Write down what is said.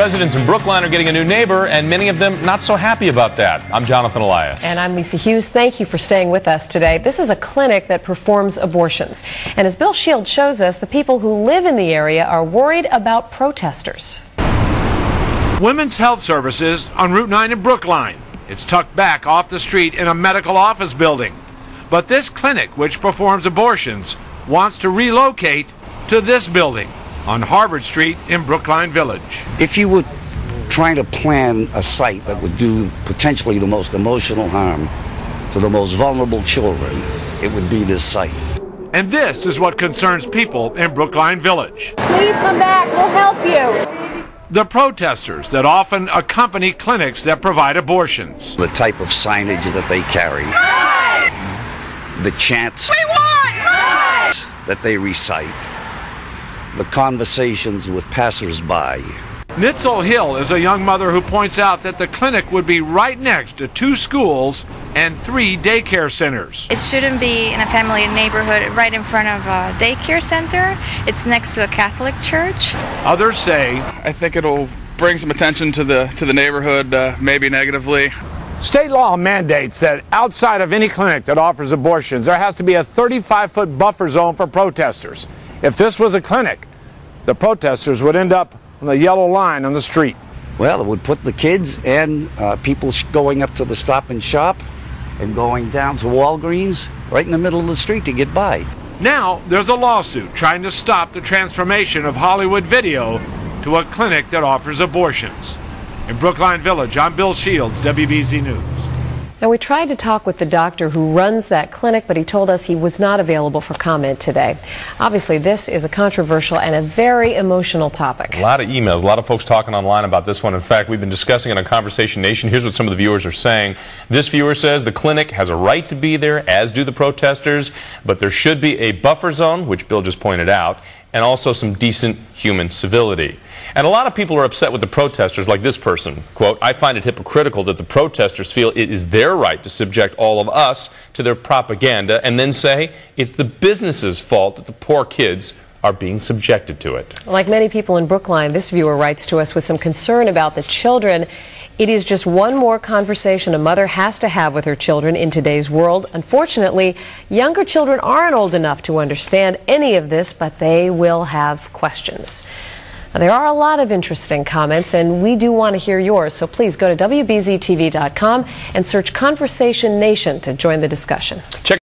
Residents in Brookline are getting a new neighbor, and many of them not so happy about that. I'm Jonathan Elias. And I'm Lisa Hughes. Thank you for staying with us today. This is a clinic that performs abortions. And as Bill Shields shows us, the people who live in the area are worried about protesters. Women's Health Services on Route 9 in Brookline. It's tucked back off the street in a medical office building. But this clinic, which performs abortions, wants to relocate to this building on Harvard Street in Brookline Village. If you were trying to plan a site that would do potentially the most emotional harm to the most vulnerable children, it would be this site. And this is what concerns people in Brookline Village. Please come back, we'll help you. The protesters that often accompany clinics that provide abortions. The type of signage that they carry. The chants that they recite. The conversations with passersby. Nitzel Hill is a young mother who points out that the clinic would be right next to 2 schools and 3 daycare centers. It shouldn't be in a family neighborhood right in front of a daycare center. It's next to a Catholic church. Others say, I think it'll bring some attention to the neighborhood, maybe negatively. State law mandates that outside of any clinic that offers abortions, there has to be a 35-foot buffer zone for protesters. If this was a clinic, the protesters would end up on the yellow line on the street. Well, it would put the kids and people going up to the Stop and Shop and going down to Walgreens right in the middle of the street to get by. Now there's a lawsuit trying to stop the transformation of Hollywood Video to a clinic that offers abortions. In Brookline Village, I'm Bill Shields, WBZ News. Now, we tried to talk with the doctor who runs that clinic, but he told us he was not available for comment today. Obviously, this is a controversial and a very emotional topic. A lot of emails, a lot of folks talking online about this one. In fact, we've been discussing it on Conversation Nation. Here's what some of the viewers are saying. This viewer says the clinic has a right to be there, as do the protesters, but there should be a buffer zone, which Bill just pointed out, and also some decent human civility. And a lot of people are upset with the protesters, like this person. Quote, I find it hypocritical that the protesters feel it is their right to subject all of us to their propaganda and then say it's the business's fault that the poor kids are being subjected to it. Like many people in Brookline, this viewer writes to us with some concern about the children. It is just one more conversation a mother has to have with her children in today's world. Unfortunately, younger children aren't old enough to understand any of this, but they will have questions. Now, there are a lot of interesting comments, and we do want to hear yours, so please go to WBZ-TV.com and search Conversation Nation to join the discussion. Check